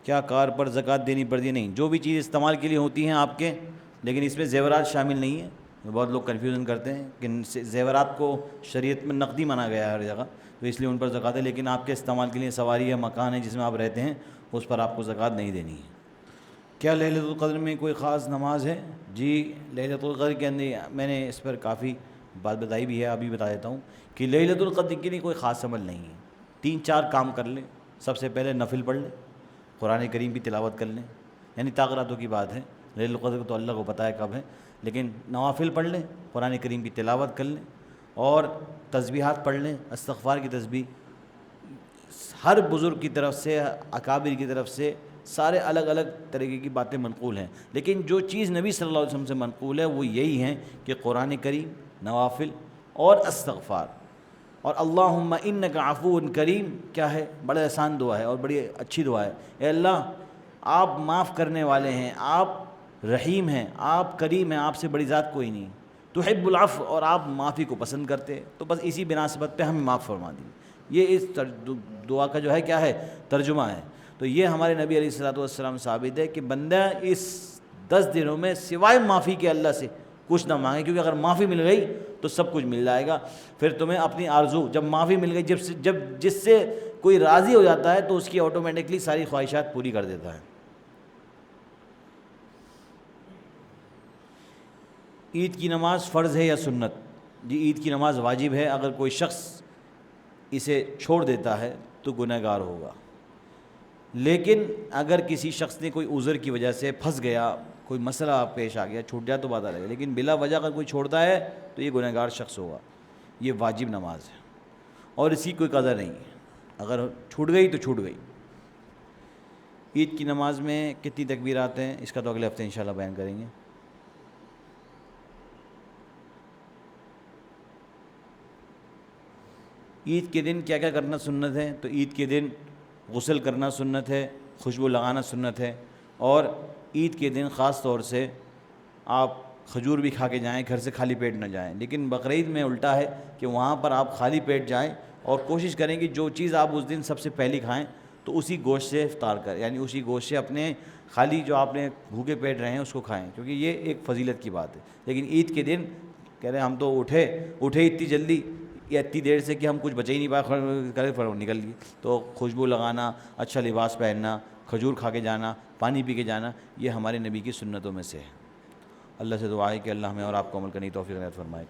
کیا کار پر زکوٰۃ دینی پڑتی ہے؟ نہیں، جو بھی چیز استعمال کے لیے ہوتی ہیں آپ کے، لیکن اس میں زیورات شامل نہیں ہیں. بہت لوگ کنفیوژن کرتے ہیں کہ زیورات کو شریعت میں نقدی مانا گیا ہے ہر جگہ، تو اس لیے ان پر زکوٰۃ ہے، لیکن آپ کے استعمال کے لیے سواری یا مکان ہے جس میں آپ رہتے ہیں اس پر آپ کو زکوٰۃ نہیں دینی ہے. کیا لیلۃ القدر میں کوئی خاص نماز ہے؟ جی، لیلۃ القدر کے اندر میں نے اس پر کافی بات بتائی بھی ہے، ابھی بتا دیتا ہوں کہ لیلۃ القدر کے لیے کوئی خاص عمل نہیں ہے. 3-4 کام کر لیں. سب سے پہلے نفل پڑھ لیں، قرآن کریم کی تلاوت کر لیں، یعنی تاغراتوں کی بات ہے. لیلۃ القدر کو تو اللہ کو پتہ ہے کب ہے، لیکن نوافل پڑھ لیں، قرآن کریم کی تلاوت کر لیں، اور تسبیحات پڑھ لیں. استغفار کی تسبیح ہر بزرگ کی طرف سے، اکابر کی طرف سے سارے الگ الگ طریقے کی باتیں منقول ہیں، لیکن جو چیز نبی صلی اللہ علیہ وسلم سے منقول ہے وہ یہی ہیں کہ قرآن کریم، نوافل اور استغفار. اور اللہم انک عفو کریم کیا ہے؟ بڑا آسان دعا ہے اور بڑی اچھی دعا ہے. اے اللہ، آپ معاف کرنے والے ہیں، آپ رحیم ہیں، آپ کریم ہیں، آپ سے بڑی ذات کوئی نہیں. تحب العفو، اور آپ معافی کو پسند کرتے، تو بس اسی بناسبت پہ ہمیں معاف فرما دی. یہ اس دعا کا جو ہے کیا ہے؟ ترجمہ ہے. تو یہ ہمارے نبی علیہ الصلوۃ والسلام ثابت ہے کہ بندہ اس 10 دنوں میں سوائے معافی کے اللہ سے کچھ نہ مانگے، کیونکہ اگر معافی مل گئی تو سب کچھ مل جائے گا. پھر تمہیں اپنی آرزو، جب معافی مل گئی، جب جس سے کوئی راضی ہو جاتا ہے تو اس کی آٹومیٹکلی ساری خواہشات پوری کر دیتا ہے. عید کی نماز فرض ہے یا سنت؟ جی، عید کی نماز واجب ہے. اگر کوئی شخص اسے چھوڑ دیتا ہے تو گنہگار گار ہوگا. لیکن اگر کسی شخص نے کوئی عذر کی وجہ سے پھنس گیا، کوئی مسئلہ پیش آ گیا، چھوٹ جائے تو بات الگ ہے، لیکن بلا وجہ اگر کوئی چھوڑتا ہے تو یہ گنہگار شخص ہوگا. یہ واجب نماز ہے اور اس کی کوئی قدر نہیں ہے. اگر چھوٹ گئی تو چھوٹ گئی. عید کی نماز میں کتنی تکبیرات ہیں؟ اس کا تو اگلے ہفتے انشاءاللہ بیان کریں گے. عید کے دن کیا کیا کرنا سنت ہے؟ تو عید کے دن غسل کرنا سنت ہے، خوشبو لگانا سنت ہے، اور عید کے دن خاص طور سے آپ کھجور بھی کھا کے جائیں، گھر سے خالی پیٹ نہ جائیں. لیکن بقرعید میں الٹا ہے کہ وہاں پر آپ خالی پیٹ جائیں اور کوشش کریں کہ جو چیز آپ اس دن سب سے پہلی کھائیں تو اسی گوشت سے افطار کریں، یعنی اسی گوشت سے اپنے خالی جو آپ نے بھوکے پیٹ رہے ہیں اس کو کھائیں، کیونکہ یہ ایک فضیلت کی بات ہے. لیکن عید کے دن کہہ رہے ہیں ہم تو اٹھے اتنی جلدی یا اتنی دیر سے کہ ہم کچھ بچے ہی نہیں پائے، کرے نکل گئی. تو خوشبو لگانا، اچھا لباس پہننا، کھجور کھا کے جانا، پانی پی کے جانا، یہ ہمارے نبی کی سنتوں میں سے ہے. اللہ سے دعا ہے کہ اللہ ہمیں اور آپ کو عمل کرنے کی توفیق عنایت فرمائے.